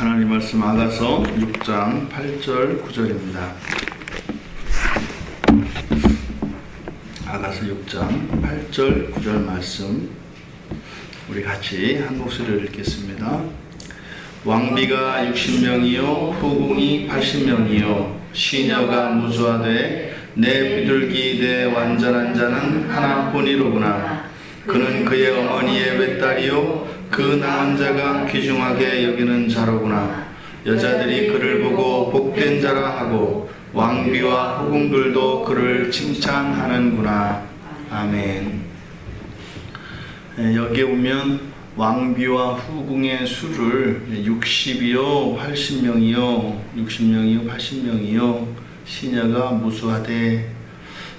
하나님 말씀 아가서 6장 8절 9절입니다. 아가서 6장 8절 9절 말씀 우리 같이 한 목소리로 읽겠습니다. 왕비가 60명이요 후궁이 80명이요 시녀가 무수하되 내 비둘기 내 완전한 자는 하나뿐이로구나. 그는 그의 어머니의 외딸이요 그 낳은 자가 귀중하게 여기는 자로구나. 여자들이 그를 보고 복된 자라 하고 왕비와 후궁들도 그를 칭찬하는구나. 아멘. 여기에 보면 왕비와 후궁의 수를 60이요 80명이요 60명이요 80명이요 시녀가 무수하되,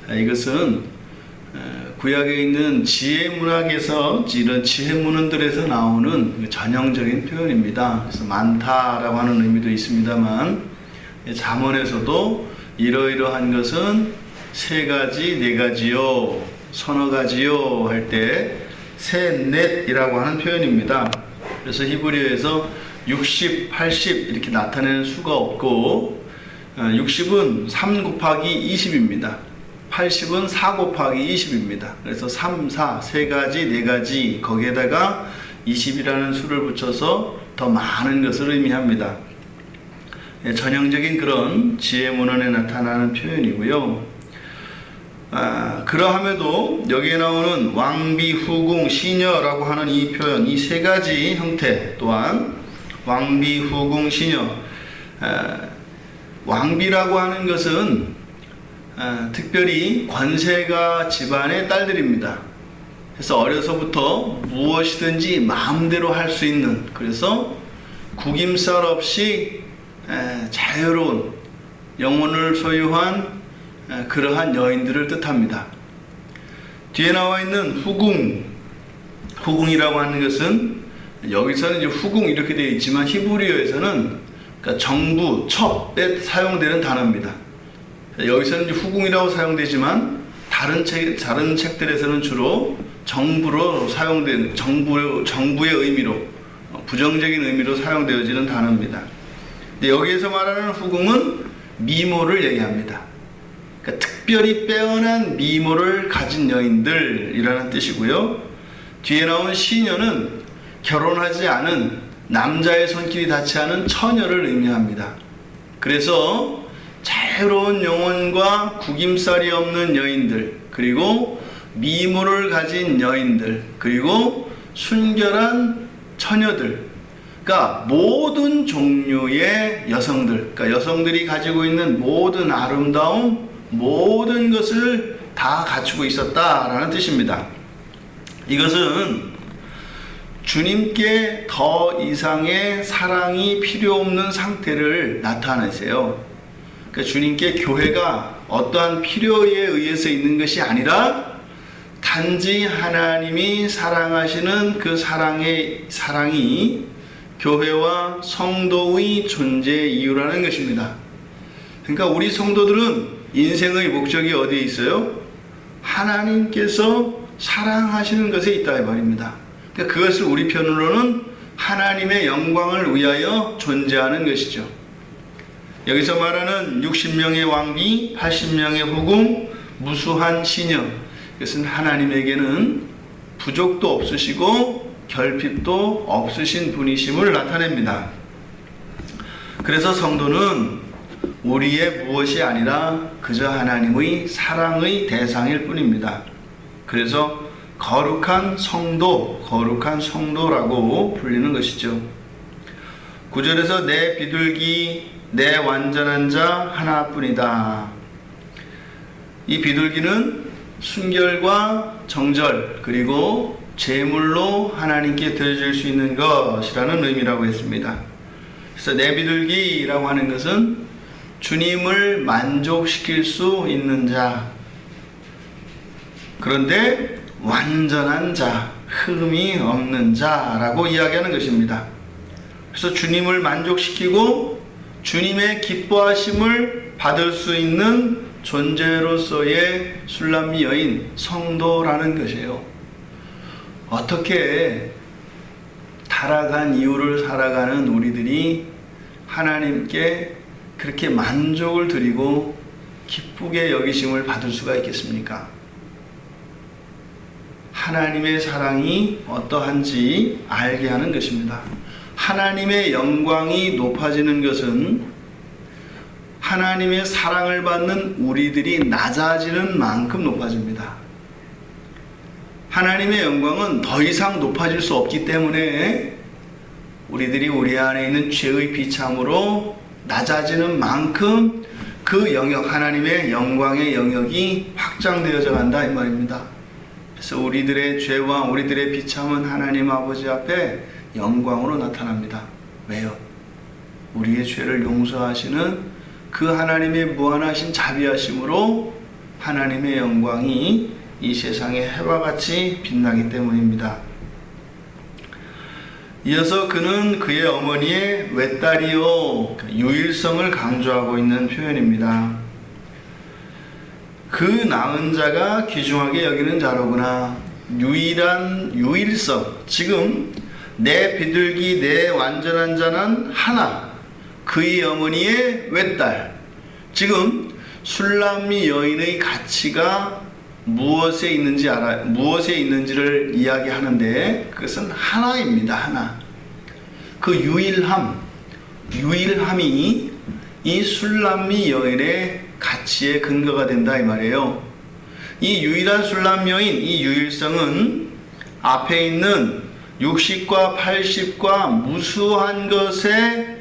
이것은 구약에 있는 지혜문학에서 이런 지혜문헌들에서 나오는 전형적인 표현입니다. 그래서 많다라고 하는 의미도 있습니다만 잠언에서도 이러이러한 것은 세 가지, 네 가지요, 서너 가지요 할 때 셋넷이라고 하는 표현입니다. 그래서 히브리어에서 60, 80 이렇게 나타내는 수가 없고 60은 3 곱하기 20입니다. 80은 4 곱하기 20입니다. 그래서 3, 4, 세 가지, 네 가지 거기에다가 20이라는 수를 붙여서 더 많은 것을 의미합니다. 전형적인 그런 지혜문헌에 나타나는 표현이고요. 그러함에도 여기에 나오는 왕비, 후궁, 시녀라고 하는 이 표현, 이 세 가지 형태 또한 왕비, 후궁, 시녀, 왕비라고 하는 것은 특별히 권세가 집안의 딸들입니다. 그래서 어려서부터 무엇이든지 마음대로 할 수 있는, 그래서 구김살 없이 자유로운 영혼을 소유한 그러한 여인들을 뜻합니다. 뒤에 나와 있는 후궁이라고 하는 것은 여기서는 이제 후궁 이렇게 되어 있지만 히브리어에서는 그러니까 정부, 첩에 사용되는 단어입니다. 여기서는 이제 후궁이라고 사용되지만 다른 책들에서는 주로 정부로 사용되는 정부의 의미로, 부정적인 의미로 사용되어지는 단어입니다. 근데 여기에서 말하는 후궁은 미모를 얘기합니다. 그러니까 특별히 빼어난 미모를 가진 여인들이라는 뜻이고요. 뒤에 나온 시녀는 결혼하지 않은 남자의 손길이 닿지 않은 처녀를 의미합니다. 그래서 자유로운 영혼과 구김살이 없는 여인들, 그리고 미모를 가진 여인들, 그리고 순결한 처녀들, 그러니까 모든 종류의 여성들, 그러니까 여성들이 가지고 있는 모든 아름다움, 모든 것을 다 갖추고 있었다라는 뜻입니다. 이것은 주님께 더 이상의 사랑이 필요 없는 상태를 나타내세요. 그러니까 주님께 교회가 어떠한 필요에 의해서 있는 것이 아니라 단지 하나님이 사랑하시는 그 사랑이 교회와 성도의 존재 이유라는 것입니다. 그러니까 우리 성도들은 인생의 목적이 어디에 있어요? 하나님께서 사랑하시는 것에 있다 이 말입니다. 그러니까 그것을 우리 편으로는 하나님의 영광을 위하여 존재하는 것이죠. 여기서 말하는 60명의 왕비, 80명의 후궁, 무수한 시녀, 이것은 하나님에게는 부족도 없으시고 결핍도 없으신 분이심을 나타냅니다. 그래서 성도는 우리의 무엇이 아니라 그저 하나님의 사랑의 대상일 뿐입니다. 그래서 거룩한 성도라고 불리는 것이죠. 9절에서 내 비둘기 내 완전한 자 하나뿐이다. 이 비둘기는 순결과 정절 그리고 제물로 하나님께 드려질 수 있는 것이라는 의미라고 했습니다. 그래서 내 비둘기라고 하는 것은 주님을 만족시킬 수 있는 자, 그런데 완전한 자, 흠이 없는 자라고 이야기하는 것입니다. 그래서 주님을 만족시키고 주님의 기뻐하심을 받을 수 있는 존재로서의 술람미 여인, 성도라는 것이에요. 어떻게 살아간 이유를 살아가는 우리들이 하나님께 그렇게 만족을 드리고 기쁘게 여기심을 받을 수가 있겠습니까? 하나님의 사랑이 어떠한지 알게 하는 것입니다. 하나님의 영광이 높아지는 것은 하나님의 사랑을 받는 우리들이 낮아지는 만큼 높아집니다. 하나님의 영광은 더 이상 높아질 수 없기 때문에 우리들이 우리 안에 있는 죄의 비참으로 낮아지는 만큼 그 영역, 하나님의 영광의 영역이 확장되어져 간다 이 말입니다. 그래서 우리들의 죄와 우리들의 비참은 하나님 아버지 앞에 영광으로 나타납니다. 왜요? 우리의 죄를 용서하시는 그 하나님의 무한하신 자비하심으로 하나님의 영광이 이 세상에 해와 같이 빛나기 때문입니다. 이어서 그는 그의 어머니의 외딸이요, 유일성을 강조하고 있는 표현입니다. 그 낳은 자가 귀중하게 여기는 자로구나. 유일한 유일성, 지금 내 비둘기 내 완전한 자는 하나, 그의 어머니의 외딸. 지금 술람미 여인의 가치가 무엇에 있는지를 이야기하는데 그것은 하나입니다. 하나. 그 유일함이 이 술람미 여인의 가치의 근거가 된다 이 말이에요. 이 유일한 술람미 여인, 이 유일성은 앞에 있는 60과 80과 무수한 것의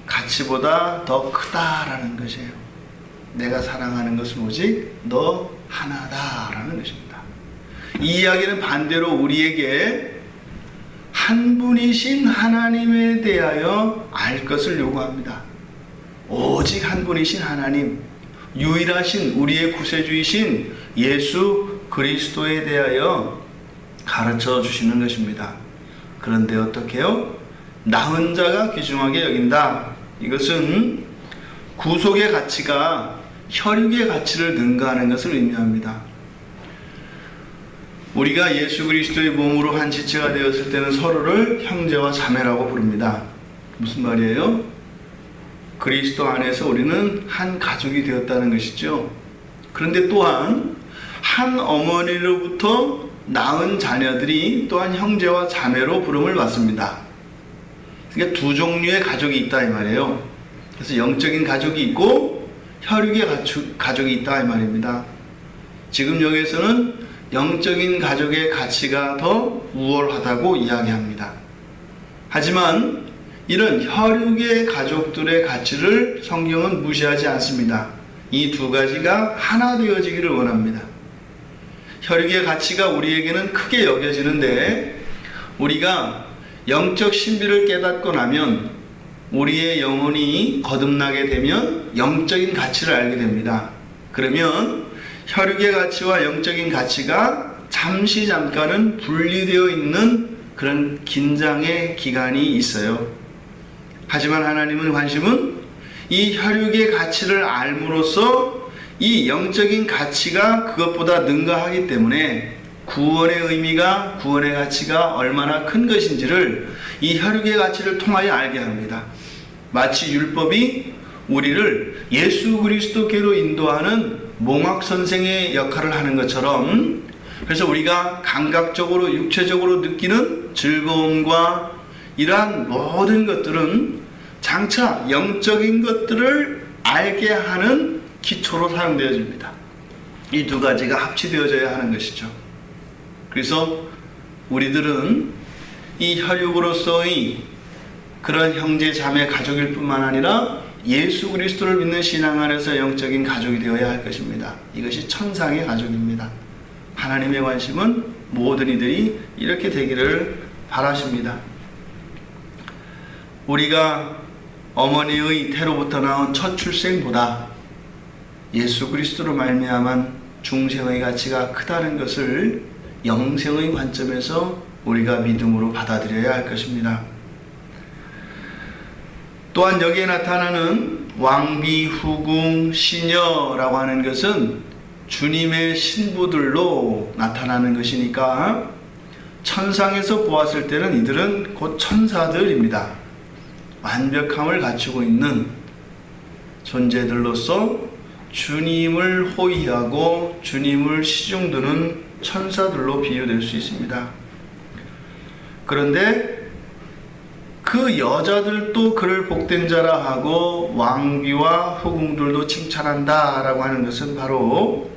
가치보다 더 크다라는 것이에요. 내가 사랑하는 것은 오직 너 하나다라는 것입니다. 이 이야기는 반대로 우리에게 한 분이신 하나님에 대하여 알 것을 요구합니다. 오직 한 분이신 하나님, 유일하신 우리의 구세주이신 예수 그리스도에 대하여 가르쳐 주시는 것입니다. 그런데 어떻게 해요? 낳은 자가 귀중하게 여긴다. 이것은 구속의 가치가 혈육의 가치를 능가하는 것을 의미합니다. 우리가 예수 그리스도의 몸으로 한 지체가 되었을 때는 서로를 형제와 자매라고 부릅니다. 무슨 말이에요? 그리스도 안에서 우리는 한 가족이 되었다는 것이죠. 그런데 또한 한 어머니로부터 낳은 자녀들이 또한 형제와 자매로 부름을 받습니다. 그러니까 두 종류의 가족이 있다 이 말이에요. 그래서 영적인 가족이 있고 혈육의 가족이 있다 이 말입니다. 지금 여기에서는 영적인 가족의 가치가 더 우월하다고 이야기합니다. 하지만 이런 혈육의 가족들의 가치를 성경은 무시하지 않습니다. 이 두 가지가 하나 되어지기를 원합니다. 혈육의 가치가 우리에게는 크게 여겨지는데 우리가 영적 신비를 깨닫고 나면 우리의 영혼이 거듭나게 되면 영적인 가치를 알게 됩니다. 그러면 혈육의 가치와 영적인 가치가 잠깐은 분리되어 있는 그런 긴장의 기간이 있어요. 하지만 하나님의 관심은 이 혈육의 가치를 알므로써 이 영적인 가치가 그것보다 능가하기 때문에 구원의 의미가, 구원의 가치가 얼마나 큰 것인지를 이 혈육의 가치를 통하여 알게 합니다. 마치 율법이 우리를 예수 그리스도께로 인도하는 몽학 선생의 역할을 하는 것처럼, 그래서 우리가 감각적으로 육체적으로 느끼는 즐거움과 이러한 모든 것들은 장차 영적인 것들을 알게 하는 기초로 사용되어집니다. 이 두 가지가 합치되어져야 하는 것이죠. 그래서 우리들은 이 혈육으로서의 그런 형제 자매 가족일 뿐만 아니라 예수 그리스도를 믿는 신앙 안에서 영적인 가족이 되어야 할 것입니다. 이것이 천상의 가족입니다. 하나님의 관심은 모든 이들이 이렇게 되기를 바라십니다. 우리가 어머니의 태로부터 나온 첫 출생보다 예수 그리스도로 말미암은 중생의 가치가 크다는 것을 영생의 관점에서 우리가 믿음으로 받아들여야 할 것입니다. 또한 여기에 나타나는 왕비, 후궁, 시녀라고 하는 것은 주님의 신부들로 나타나는 것이니까 천상에서 보았을 때는 이들은 곧 천사들입니다. 완벽함을 갖추고 있는 존재들로서 주님을 호위하고 주님을 시중드는 천사들로 비유될 수 있습니다. 그런데 그 여자들도 그를 복된 자라 하고 왕비와 후궁들도 칭찬한다 라고 하는 것은 바로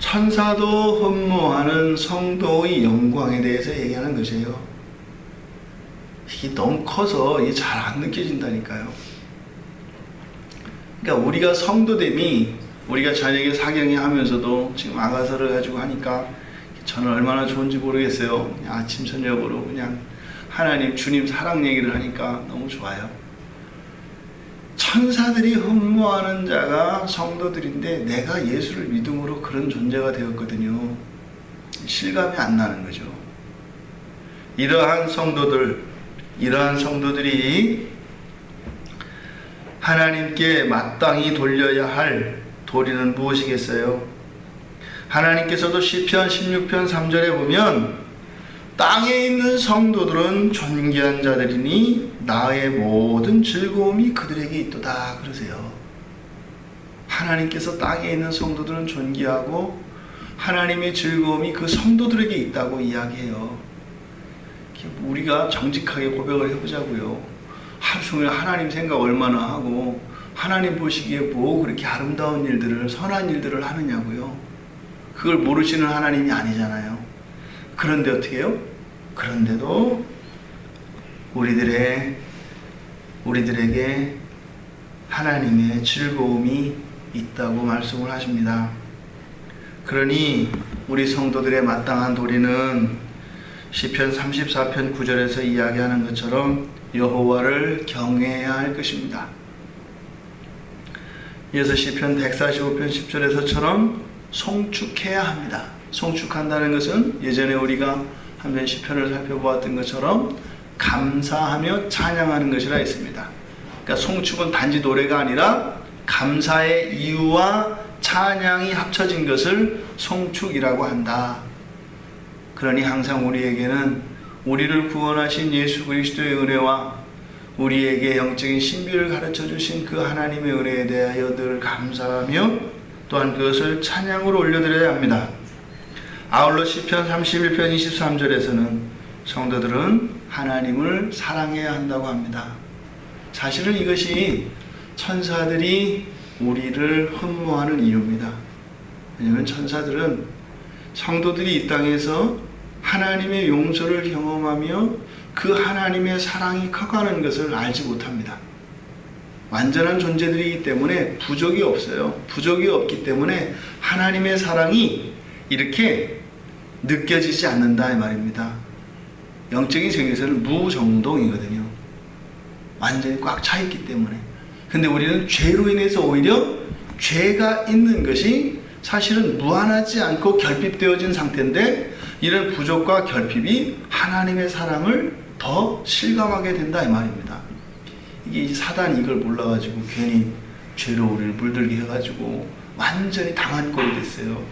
천사도 흠모하는 성도의 영광에 대해서 얘기하는 것이에요. 이게 너무 커서 이게 잘 안 느껴진다니까요. 그러니까 우리가 성도됨이, 우리가 저녁에 사경에 하면서도 지금 아가서를 가지고 하니까 저는 얼마나 좋은지 모르겠어요. 그냥 아침 저녁으로 그냥 하나님 주님 사랑 얘기를 하니까 너무 좋아요. 천사들이 흠모하는 자가 성도들인데 내가 예수를 믿음으로 그런 존재가 되었거든요. 실감이 안 나는 거죠. 이러한 성도들이 하나님께 마땅히 돌려야 할 도리는 무엇이겠어요? 하나님께서도 시편 16편 3절에 보면 땅에 있는 성도들은 존귀한 자들이니 나의 모든 즐거움이 그들에게 있도다 그러세요. 하나님께서 땅에 있는 성도들은 존귀하고 하나님의 즐거움이 그 성도들에게 있다고 이야기해요. 우리가 정직하게 고백을 해보자고요. 하루 종일 하나님 생각 얼마나 하고 하나님 보시기에 뭐 그렇게 아름다운 일들을, 선한 일들을 하느냐고요. 그걸 모르시는 하나님이 아니잖아요. 그런데 어떻게 해요? 그런데도 우리들에게 하나님의 즐거움이 있다고 말씀을 하십니다. 그러니 우리 성도들의 마땅한 도리는 시편 34편 9절에서 이야기하는 것처럼 여호와를 경외해야 할 것입니다. 이어서 시편 145편 10절에서처럼 송축해야 합니다. 송축한다는 것은 예전에 우리가 한편 시편을 살펴보았던 것처럼 감사하며 찬양하는 것이라 했습니다. 그러니까 송축은 단지 노래가 아니라 감사의 이유와 찬양이 합쳐진 것을 송축이라고 한다. 그러니 항상 우리에게는 우리를 구원하신 예수 그리스도의 은혜와 우리에게 영적인 신비를 가르쳐 주신 그 하나님의 은혜에 대하여 늘 감사하며 또한 그것을 찬양으로 올려드려야 합니다. 아울러 시편 31편 23절에서는 성도들은 하나님을 사랑해야 한다고 합니다. 사실은 이것이 천사들이 우리를 흠모하는 이유입니다. 왜냐하면 천사들은 성도들이 이 땅에서 하나님의 용서를 경험하며 그 하나님의 사랑이 커가는 것을 알지 못합니다. 완전한 존재들이기 때문에 부족이 없어요. 부족이 없기 때문에 하나님의 사랑이 이렇게 느껴지지 않는다 이 말입니다. 영적인 세계에서는 무정동이거든요. 완전히 꽉 차 있기 때문에. 근데 우리는 죄로 인해서 오히려 죄가 있는 것이 사실은 무한하지 않고 결핍되어진 상태인데 이런 부족과 결핍이 하나님의 사랑을 더 실감하게 된다 이 말입니다. 이게 사단이 이걸 몰라가지고 괜히 죄로 우리를 물들게 해가지고 완전히 당한 꼴이 됐어요.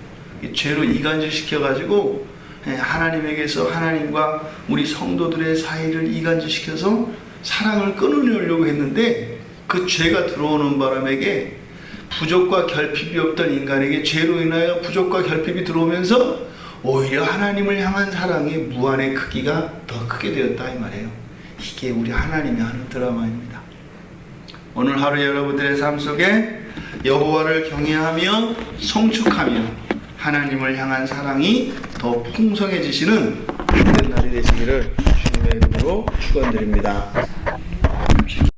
죄로 이간질 시켜가지고 하나님에게서 하나님과 우리 성도들의 사이를 이간질 시켜서 사랑을 끊어내려고 했는데 그 죄가 들어오는 바람에 부족과 결핍이 없던 인간에게 죄로 인하여 부족과 결핍이 들어오면서 오히려 하나님을 향한 사랑의 무한의 크기가 더 크게 되었다 이 말이에요. 이게 우리 하나님이 하는 드라마입니다. 오늘 하루 여러분들의 삶 속에 여호와를 경외하며 송축하며 하나님을 향한 사랑이 더 풍성해지시는 그런 날이 되시기를 주님의 이름으로 축원드립니다.